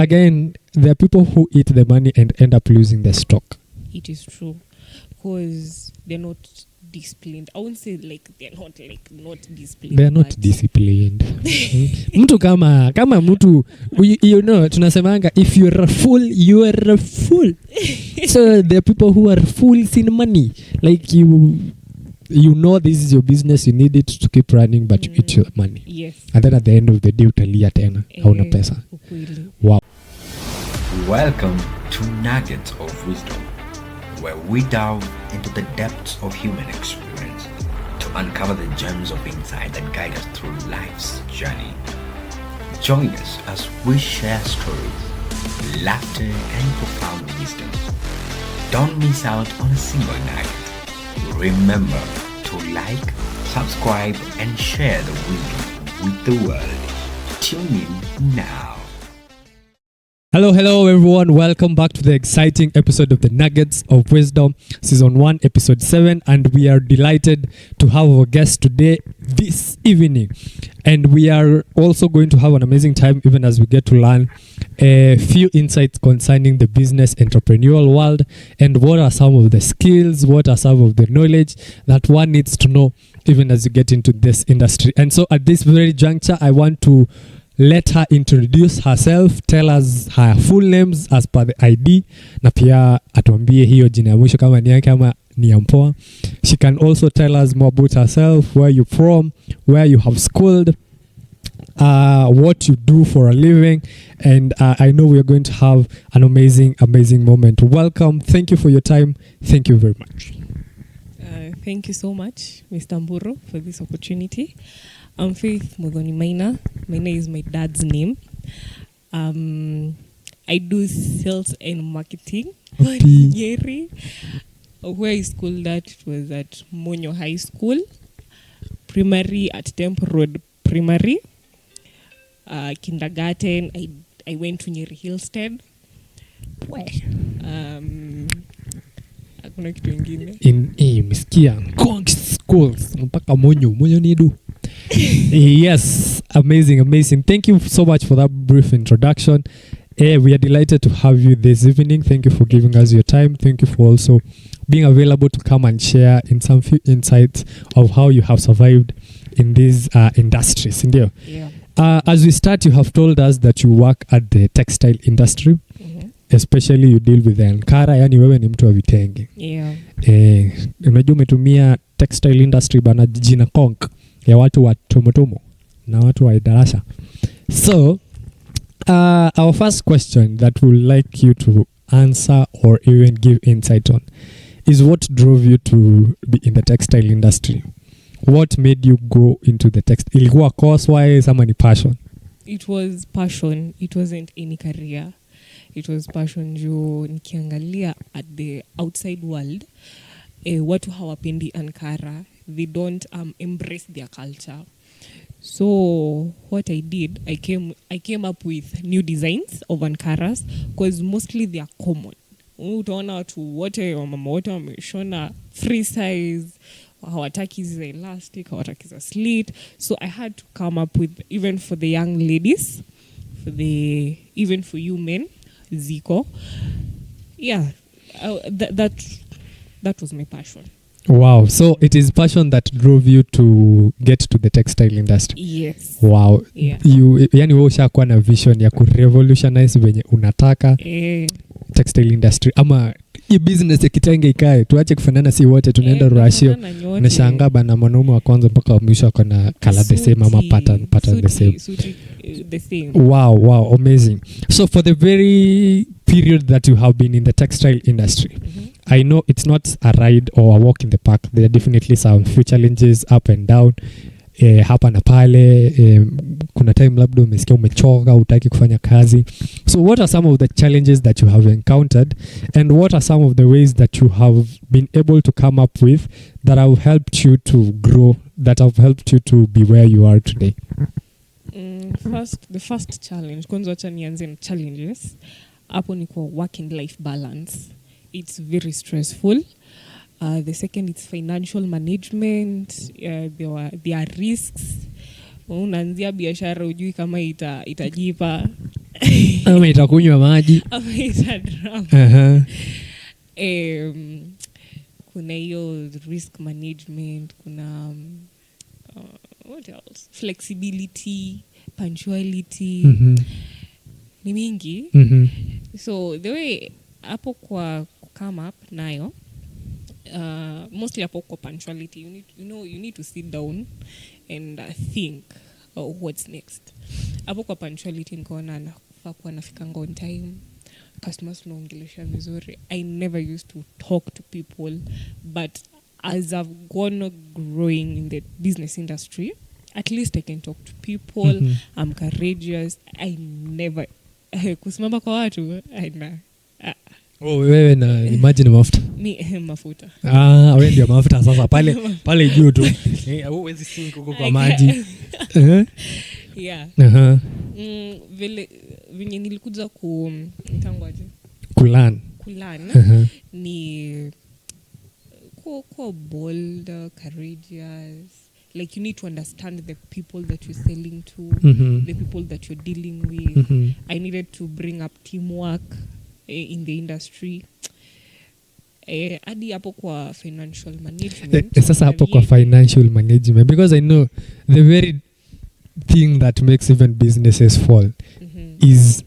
again, there are people who eat the money and end up losing the stock. It is true, because they're not disciplined. I won't say like they're not disciplined. They're not disciplined. Mtu kama mtu, you know, tunasemanga, if you're a fool, you are a fool. So there are people who are fools in money. Like you know this is your business, you need it to keep running, but you eat your money. Yes. And then at the end of the day, utalia tena. Hauna pesa. Wow. Welcome to Nuggets of Wisdom, where we delve into the depths of human experience to uncover the gems of insight that guide us through life's journey. Join us as we share stories, laughter, and profound wisdom. Don't miss out on a single nugget. Remember to like, subscribe, and share the wisdom with the world. Tune in now. Hello everyone. Welcome back to the exciting episode of the Nuggets of Wisdom, Season 1, Episode 7. And we are delighted to have our guest today, this evening. And we are also going to have an amazing time even as we get to learn a few insights concerning the business entrepreneurial world and what are some of the skills, what are some of the knowledge that one needs to know even as you get into this industry. And so at this very juncture, I want to let her introduce herself, tell us her full names as per the ID, na pia atuambie hiyo jina ya mwisho kama ni yake ama ni ya mpoa. She can also tell us more about herself, where you're from, where you have schooled, what you do for a living, and I know we're going to have an amazing moment. Welcome. Thank you for your time. Thank you very much. Thank you so much, Mr. Mburu, for this opportunity. I'm Faith Modoni Maina. Maina is my dad's name. I do sales and marketing for Nyeri. Where I schooled at, it was at Monyo High School. Primary at Temple Road Primary. Kindergarten, I went to Nyeri Hillstead. Where? Hakuna kitu ingine. Misikia schools mpaka Monyo nidu. Yes, amazing. Thank you so much for that brief introduction. We are delighted to have you this evening. Thank you for giving us your time. Thank you for also being available to come and share in some few insights of how you have survived in these industries. India. Yeah. As we start, you have told us that you work at the textile industry. Especially you deal with the Ankara, yani wewe ni mtu wa vitenge. Yeah. Unajua umetumia textile industry bana jina konk ya watu wa tomotomo na watu wa darasha. So, our first question that we would like you to answer or even give insight on is what drove you to be in the textile industry? What made you go into the textile? Ilikuwa course-wise ama ni passion? It was passion. It wasn't any career. It was passion. Juu nikiangalia at the outside world, watu hawapendi Ankara. They don't embrace their culture. So what I did, I came up with new designs of Ankaras because mostly they are common. Utaona watu wote wamama wote wameshona free size, hawataki za elastic, hawataki za slit. So I had to come up with, even for the young ladies, even for you men, Ziko. Yeah, that was my passion. Wow. So it is passion that drove you to get to the textile industry. Yes. Wow. Yeah. Yani wewe ushakuwa na vision ya kurevolutionize venye unataka textile industry ama hii business ya kitenge ikae tuache kufanana si wote tunaenda rushio na shanga bana mwanaume wa kwanza mpaka wa mwisho akona color the same ama pattern the same. The same. Wow, amazing. So for the very period that you have been in the textile industry, I know it's not a ride or a walk in the park. There are definitely some few challenges up and down. Hapa na pale, kuna time labda umesikia umechoka, hutaki kufanya kazi. So what are some of the challenges that you have encountered and what are some of the ways that you have been able to come up with that have helped you to grow, that have helped you to be where you are today? The first challenge, kwanza acha nianze na challenges. Hapo ni kwa work and life balance. It's very stressful. The second, it's financial management. There are risks. Unaanzia biashara ujui kama itajipa. ama itakunywa maji ama itadram. Kuna hiyo risk management, kuna what else, flexibility, punctuality, ni mingi. So the way hapo kwa come up nayo, mostly hapo kwa punctuality, you need to sit down and think what's next. Hapo kwa punctuality nikaona nafaa kuwa nafikanga on time, customers tunaongelesha vizuri. I never used to talk to people, but as I've gone growing in the business industry, at least I can talk to people. I'm courageous. I never kusimama kwa watu wewe na imagine mafuta. Mafuta. Wewe ndio mafuta sasa pale juu tu. Huwezi sink huko kwa maji. Yeah. Vile vinye nilikuja mtangwaje? Kulan. Ni bold, courageous. Like you need to understand the people that you're selling to, the people that you're dealing with. I needed to bring up teamwork in the industry. Hadi hapo kwa financial management. Sasa hapo kwa financial management, because I know the very thing that makes even businesses fall is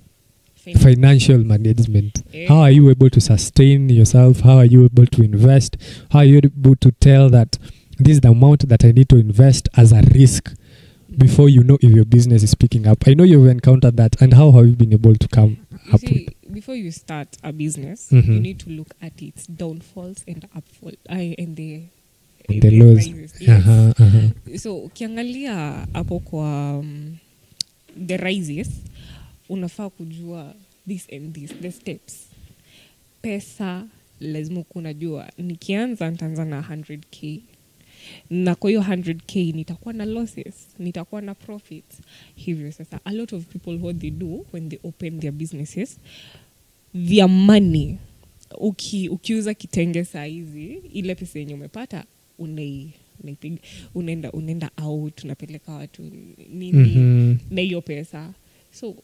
financial management. How are you able to sustain yourself? How are you able to invest? How are you able to tell that this is the amount that I need to invest as a risk before you know if your business is picking up? I know you've encountered that, and how have you been able to come up with? Before you start a business, you need to look at its downfalls and upfalls and the lows. Yes. So ukiangalia hapo kwa the rises, unafaa kujua this and this, the steps. Pesa lazima kunajua nikianza nitaanza na 100k. Na kwa hiyo 100k nitakuwa na losses, nitakuwa na profits. Hivyo sasa a lot of people what they do when they open their businesses, their money, ukiuza kitenge saa hizi, ile pesa yenye umepata unaipiga, unaenda out, unapeleka watu nini na hiyo pesa. So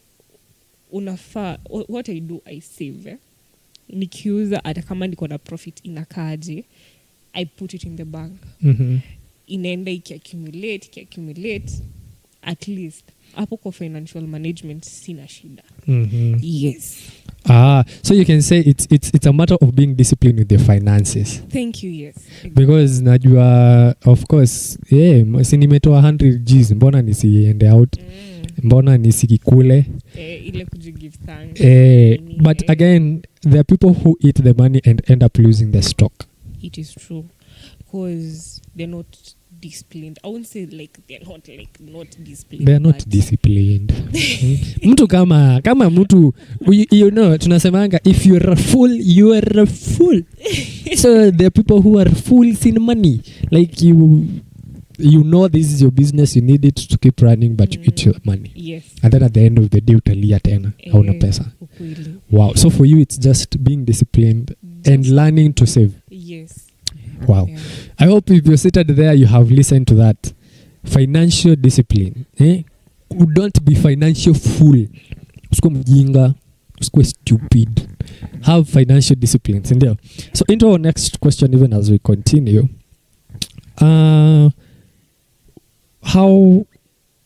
unafaa, what I do, I save. Nikiuza hata kama niko na profit inakaaje, I put it in the bank. Inaenda ikiaccumulate, at least hapo kwa financial management sina shida. Yes. So you can say it's a matter of being disciplined with your finances. Thank you. Yes. Exactly. Because najua, of course, si nimetoa 100 G's, mbona nisiende out? Mbona nisikikule? Ile kujigive thanks. But again, there are people who eat the money and end up losing the stock. It is true, because they're not disciplined. I won't say like they're not disciplined. They're not disciplined. Mtu kama mtu, you know, tunasemanga if you're a fool, you are a fool. So there are people who are fools in money. Like you know this is your business, you need it to keep running, but you eat your money. Yes. And then at the end of the day utalia tena hauna pesa. Wow. So for you it's just being disciplined and learning to save. Yes. Wow. Yeah. I hope if you're seated there you have listened to that. Financial discipline. Don't be financial fool. Usikuwe mjinga, usikuwe stupid. Have financial discipline. So into our next question, even as we continue. How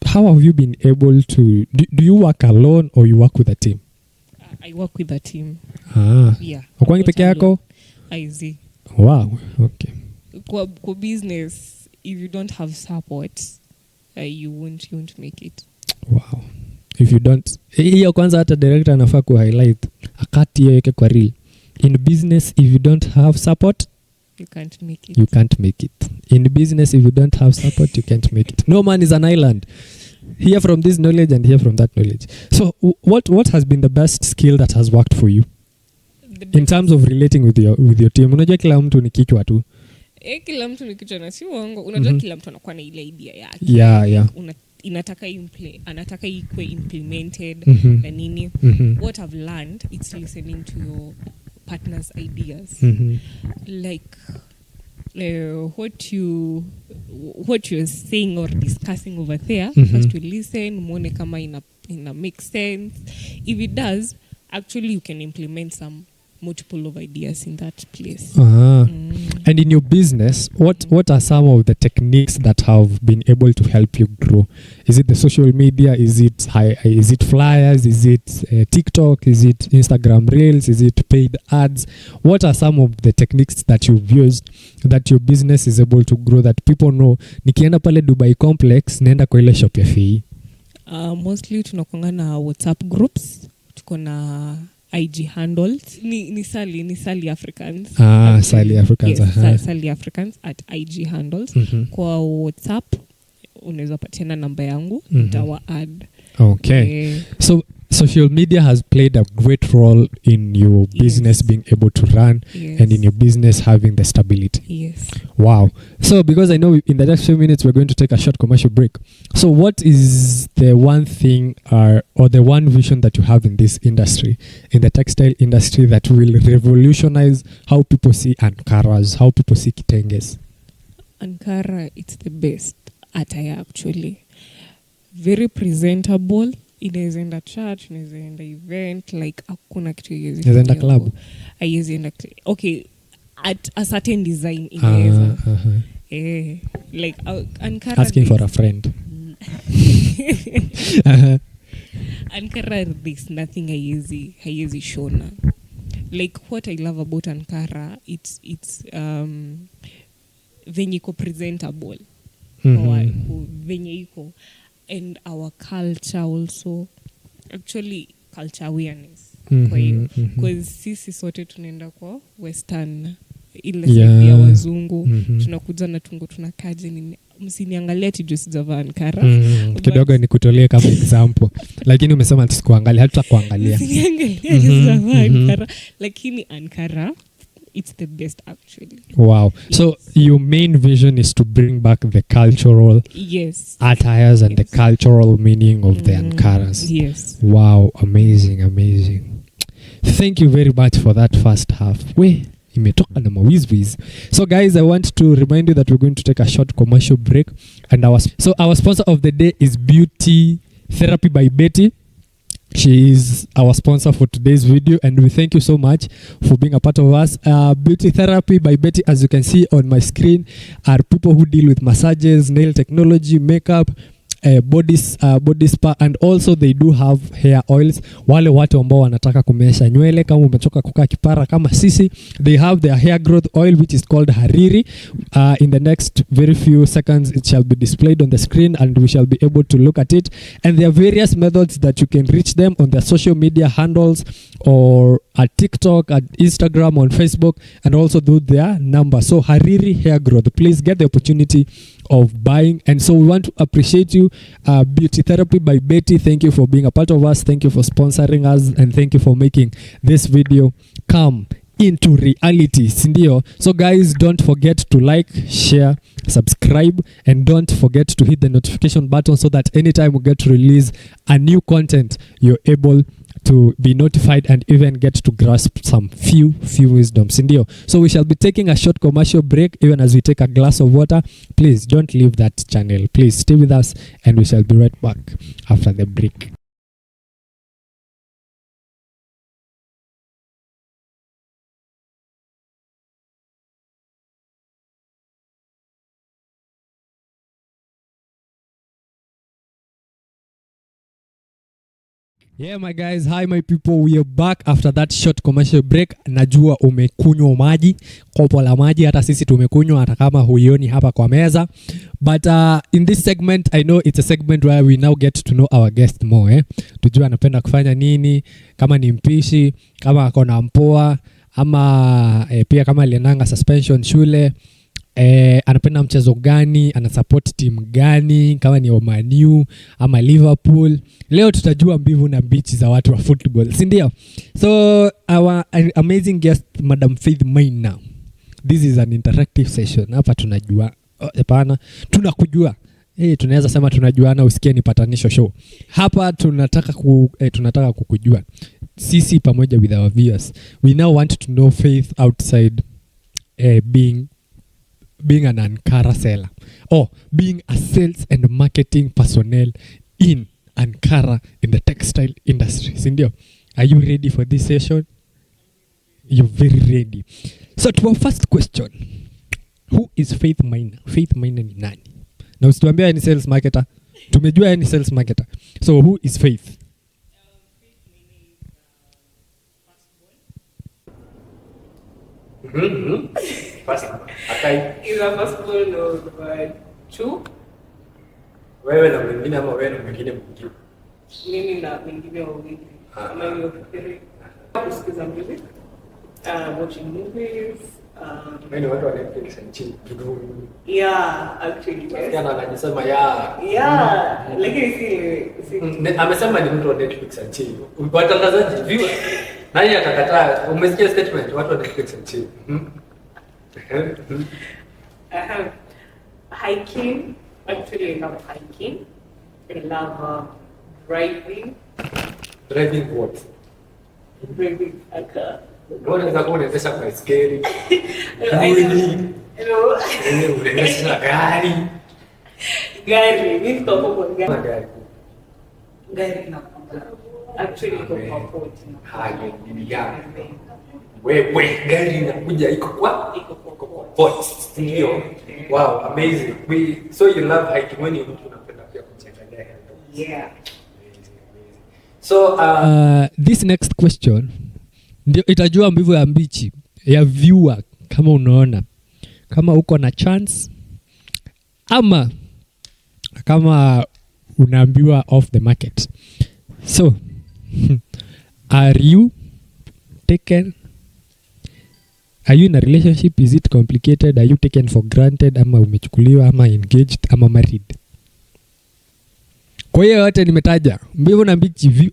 have you been able to do you work alone or you work with a team? I work with a team. Yeah. Ukwangi peke yako? I see. Wow. Okay. Kwa business, if you don't have support, you won't make it. Wow. If you don't, hiyo kwanza hata director anafaa ku highlight akati hiyo yake kwa real. In business, if you don't have support, you can't make it. You can't make it. In business, if you don't have support, you can't make it. No man is an island. Hear from this knowledge and hear from that knowledge. So what has been the best skill that has worked for you in terms of relating with your team? Unajua kila mtu ni kichwa tu. Kila mtu ni kichwa na si uongo. Unajua kila mtu anakuwa na ile idea yake. Yeah. Anataka ikwe implemented na nini. What I've learned, it's listening to your partner's ideas. Like what you're saying or discussing over there, first we listen, muone kama make sense. If it does, actually you can implement some multiple of ideas in that place. And in your business, what are some of the techniques that have been able to help you grow? Is it the social media? Is it flyers? Is it TikTok? Is it Instagram Reels? Is it paid ads? What are some of the techniques that you've used that your business is able to grow, that people know, nikienda pale Dubai Complex, naenda kwa ile shop ya Fei? Mostly tunakuanga na WhatsApp groups, tuko na IG handles ni Sally Africans. Sally Africans. Yes, Sally Africans at IG handles. Kwa WhatsApp unaweza patiana namba yangu, nitawa add. Okay. So social media has played a great role in your business being able to run and in your business having the stability. Yes. Wow. So because I know in the next few minutes we're going to take a short commercial break. So what is the one thing or the one vision that you have in this industry, in the textile industry, that will revolutionize how people see Ankaras, how people see Kitenges? Ankara, it's the best attire actually. Very presentable. Inaweza enda church, inaweza enda event, like hakuna kitu yezi. Inaweza enda club. Ayezi enda okay, at a certain design inaweza. Like Ankara. Asking for a friend. Ankara, there's nothing hayezi shona. Like what I love about Ankara, it's venye iko presentable. Venye iko. And our culture also, actually culture awareness. Kwa hiyo because sisi sote tunaenda kwa western ile side ya wazungu, tunakuja na tungo tunakaje nini, msiniangalia tiju sijavaa Ankara. Kidogo nikutolee kama example, lakini umesema tusikuangalia, hatutakuangalia. Msiniangalia sijavaa Ankara, lakini Ankara, it's the best actually. Wow. Yes. So your main vision is to bring back the cultural attires and the cultural meaning of the Ankaras. Yes. Wow. Amazing. Thank you very much for that first half. Imetoka na mawizwiz. So guys, I want to remind you that we're going to take a short commercial break, and our sponsor of the day is Beauty Therapy by Betty. She is our sponsor for today's video, and we thank you so much for being a part of us. Beauty Therapy by Betty, as you can see on my screen, are people who deal with massages, nail technology, makeup, body spa, and also they do have hair oils. Wale watu ambao wanataka kumesha nywele, kama umechoka kukaa kipara kama sisi, they have their hair growth oil which is called Hariri. In the next very few seconds it shall be displayed on the screen and we shall be able to look at it. And there are various methods that you can reach them on their social media handles, or at TikTok, at Instagram, on Facebook, and also do their number. So Hariri hair growth, please get the opportunity of buying. And so we want to appreciate you, Beauty Therapy by Betty. Thank you for being a part of us, thank you for sponsoring us, and thank you for making this video come into reality, sindio? So guys, don't forget to like, share, subscribe, and don't forget to hit the notification button so that anytime we get to release a new content, you're able to be notified and even get to grasp some few wisdom, sindio? So we shall be taking a short commercial break. Even as we take a glass of water, please don't leave that channel. Please stay with us and we shall be right back after the break. Yeah, my guys, hi my people, we are back after that short commercial break. Najua umekunywa maji, kopo la maji, hata sisi tumekunywa hata kama huioni hapa kwa meza. But in this segment, I know it's a segment where we now get to know our guest more. Tujua anapenda kufanya nini, kama ni mpishi, kama akona mpoa, ama pia kama aliendanga suspension shule. Anapenda mchezo gani, anasupport team gani, kama ni Man U ama Liverpool. Leo tutajua mbivu na mbichi za watu wa football, si ndio? So our amazing guest, Madam Faith Maina. This is an interactive session. Hapa tunajua, hapana, tunakujua. Tunaweza sema tunajuana, usikie ni patanisho show. Hapa tunataka kukujua sisi pamoja with our viewers. We now want to know Faith outside being an Ankara seller, or being a sales and marketing personnel in ankara in the textile industry, sindio? Are you ready for this session? You're very ready. So to our first question, who is Faith Maina? Faith Maina ni nani? Na usituambia ni sales marketer. Tumejua ni sales marketer. So who is Faith? First, akai Is a firstborn of two. wewe na mwingine ama wewe na mwingine mwingine. Mimi na wengine wawili. Ama hiyo fikiri. Kusikiza music. Watching movies. Wewe ni watu wa Netflix and chill. Yeah, actually. Yes. Yana anajisema ya. Yeah, lakini si Amesema ni mtu wa Netflix and chill. Watangazaji viewer. Nani atakataa? Umesikia statement watu wa Netflix and chill. Hiking. Actually, I love hiking. I love driving. Driving what? Driving a car. Unaweza kuendesha baiskeli. Hello. Unaendesha gari. Gari. Mimi kwa Gari. Gari na actually kwa port. Hayo ni gari. Wewe gari inakuja iko kwa port. Ndio. Wow, amazing. So you love hiking when you unapenda pia kuchanganya health. Yeah. So This next question ndio itajua mbivu ya mbichi ya viewer, kama unaona kama uko na chance ama kama unaambiwa off the market. So are you taken? Are you in a relationship? Is it complicated? Are you taken for granted? Ama umechukuliwa ama engaged ama married? Kwa hiyo yote nimetaja mbivu na mbichi,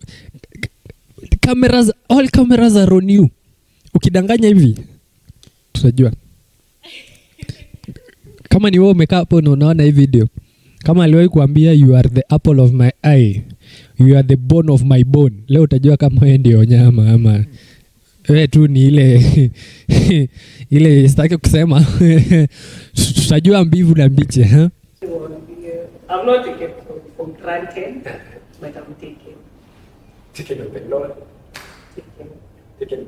cameras, all cameras are on you. Ukidanganya hivi tutajua. Kama ni wewe umekaa hapo na unaona hii video, kama aliwahi kuambia you are the apple of my eye, you are the bone of my bone, leo utajua kama wewe ndio nyama ama wewe tu ni ile sitaki kusema. Tutajua mbivu na mbichi. I'm not taken for granted, but I'm taken. taken of the Lord. Taken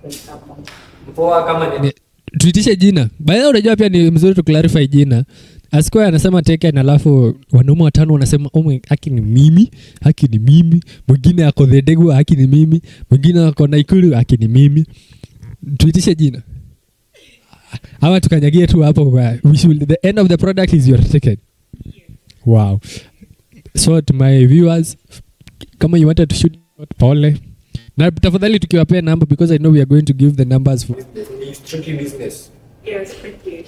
By someone. Mpoa kama ni tuitishe jina. Baada unajua pia ni mzuri tu clarify jina. Asikuwa anasema taken alafu wanaume watano wanasema haki ni mimi, haki ni mimi, mwingine ako the degu, haki ni mimi, mwingine ako Naikuru, haki ni mimi. Tuitishe jina. Ama tukanyagie tu hapo kwa the end of the product is your taken. Wow. So to my viewers, kama you wanted to shoot pole. Na tafadhali tukiwapea number because I know we are going to give the numbers for strictly business. Yes, strictly.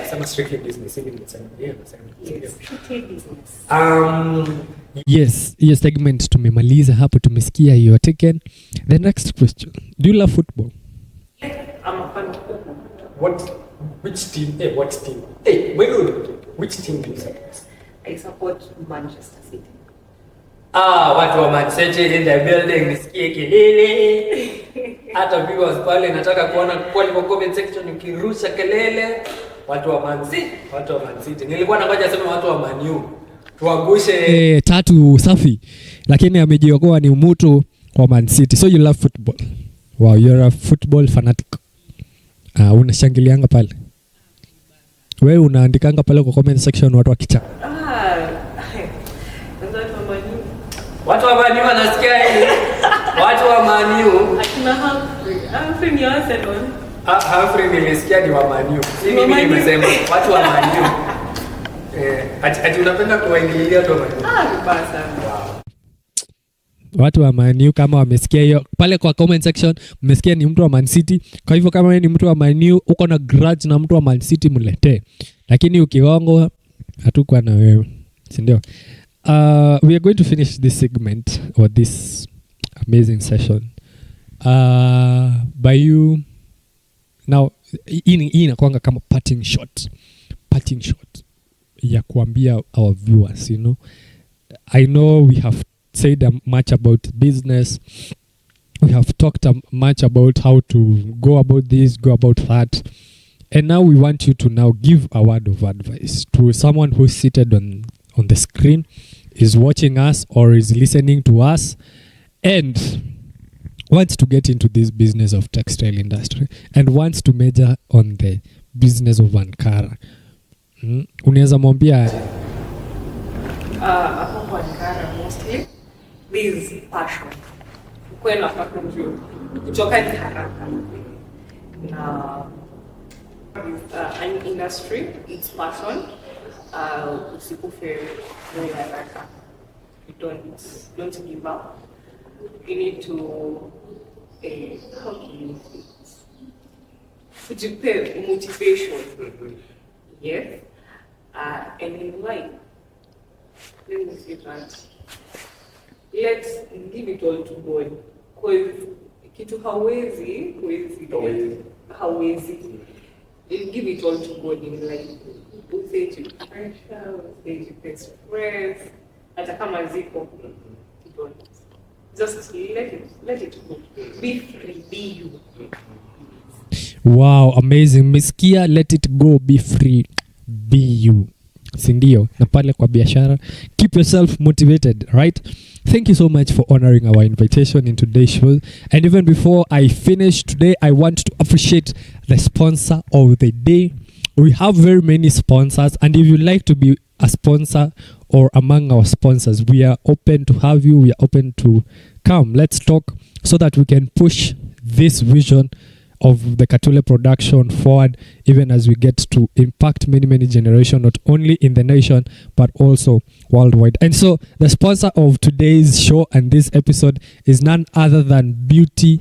Some strictly business even the same. Yeah, the same. Yes, strictly business. Yes, segment tumemaliza hapo, tumesikia your taken. The next question. Do you love football? I'm a fan of football. Which team? Hey, what team? Hey, which team do you support? I support Manchester City. Watu wa Man City in the building, nisikie kelele. Hata viewers pale nataka kuona kwa comment section ukirusha kelele. Watu wa Man City. Nilikuwa nangoja sema watu wa Man U. Tuwagushe tatu safi. Lakini amejiokoa ni mtu wa Man City. So you love football. Wow, you're a football fanatic. Unashangilianga pale. Wewe unaandikanga pale kwa comment section watu wakicheka. Watu wa Man U wanasikia hili. Watu wa Man U. Akina Humphrey ni Arsenal. Humphrey nilisikia ni wa Man U. Si mimi nimesema watu wa Man U. Ati unapenda kuwaingilia watu wa Man U. Vibaya sana. Wow. Watu wa Man U kama wamesikia hiyo pale kwa comment section, mmesikia ni mtu wa Man City. Kwa hivyo kama wewe ni mtu wa Man U, uko na grudge na mtu wa Man City, mletee. Lakini ukiongwa hatukuwa na wewe. Si ndio? We are going to finish this segment or this amazing session by you now. Hii inakuanga kama parting shot ya kuambia our viewers, you know. I know we have said much about business, we have talked much about how to go about this, go about that, and now we want you to now give a word of advice to someone who's seated on the screen is watching us or is listening to us and wants to get into this business of textile industry and wants to major on the business of Ankara, unaweza mwambia hapo Ankara mostly this passion kwenda passion kutoka ni haraka na an industry, it's passion. Usikufe very haraka. Don't give up. You need to how do you prepare motivation. Yes. And in life, let me say that. Let's give it all to God. Because kitu hawezi. Give it all to God in life. Usage pressure, usage stress, hata kama ziko. Just let it go. Be free, be you. Wow, amazing. Mesikia, let it go, be free, be you. Sindio, na pale kwa biashara, keep yourself motivated, right? Thank you so much for honoring our invitation in today's show. And even before I finish today, I want to appreciate the sponsor of the day. We have very many sponsors, and if you'd like to be a sponsor or among our sponsors, we are open to have you. We are open to come. Let's talk so that we can push this vision of the Katule production forward, even as we get to impact many generations, not only in the nation, but also worldwide. And so the sponsor of today's show and this episode is none other than Beauty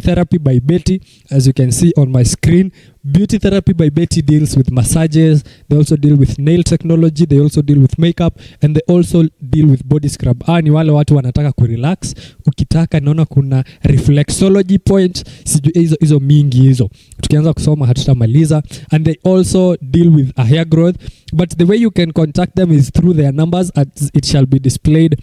Therapy by Betty. As you can see on my screen, Beauty Therapy by Betty deals with massages. They also deal with nail technology. They also deal with makeup, and they also deal with body scrub. Ni wale watu wanataka kurelax. Ukitaka naona kuna reflexology point. Sijui hizo mingi hizo. Tukianza kusoma hatutamaliza. And they also deal with a hair growth. But the way you can contact them is through their numbers, as it shall be displayed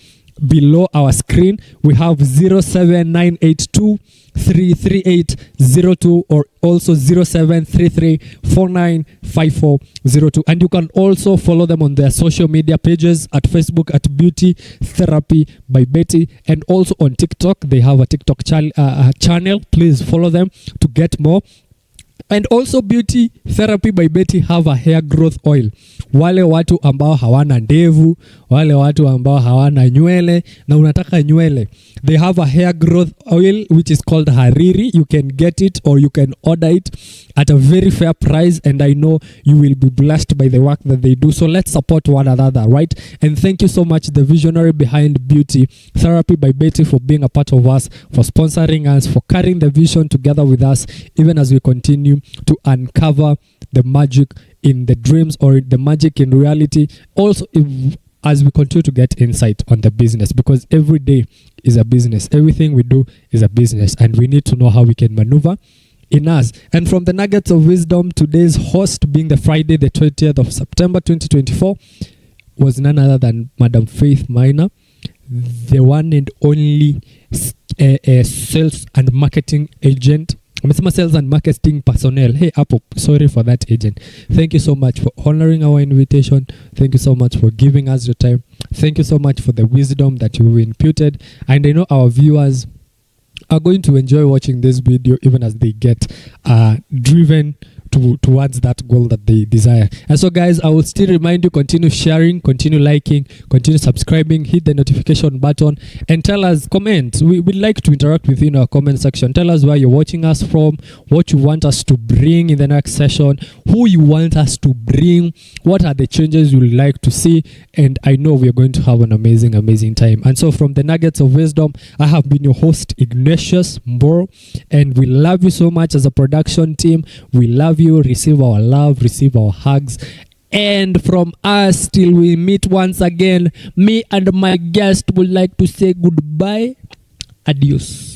below our screen. We have 07982 33802 or also 0733495402. And you can also follow them on their social media pages at Facebook at Beauty Therapy by Betty, and also on TikTok. They have a TikTok channel. Please follow them to get more. And also Beauty Therapy by Betty have a hair growth oil. Wale watu ambao hawana ndevu, wale watu ambao hawana nywele na unataka nywele, they have a hair growth oil which is called Hariri. You can get it or you can order it at a very fair price, and I know you will be blessed by the work that they do. So let's support one another, right? And thank you so much, the visionary behind Beauty Therapy by Betty, for being a part of us, for sponsoring us, for carrying the vision together with us, even as we continue to uncover the magic in the dreams or the magic in reality. Also, as we continue to get insight on the business, because every day is a business. Everything we do is a business, and we need to know how we can maneuver in us. And from the Nuggets of Wisdom, today's host, being the Friday, the 20th of September 2024, was none other than Madam Faith Maina, the one and only sales and marketing agent. Sales and marketing personnel. Hey, Apple, sorry for that, agent. Thank you so much for honoring our invitation. Thank you so much for giving us your time. Thank you so much for the wisdom that you've imputed. And I know our viewers are going to enjoy watching this video, even as they get driven towards that goal that they desire. And so, guys, I will still remind you, continue sharing, continue liking, continue subscribing, hit the notification button, and tell us, comment. We'd like to interact with you in our comment section. Tell us where you're watching us from, what you want us to bring in the next session, who you want us to bring, what are the changes you would like to see, and I know we're going to have an amazing time. And so, from the Nuggets of Wisdom, I have been your host, Ignatius Mboro, and we love you so much as a production team. We love you. Receive our love, receive our hugs, and from us till we meet once again, me and my guest would like to say goodbye. Adios.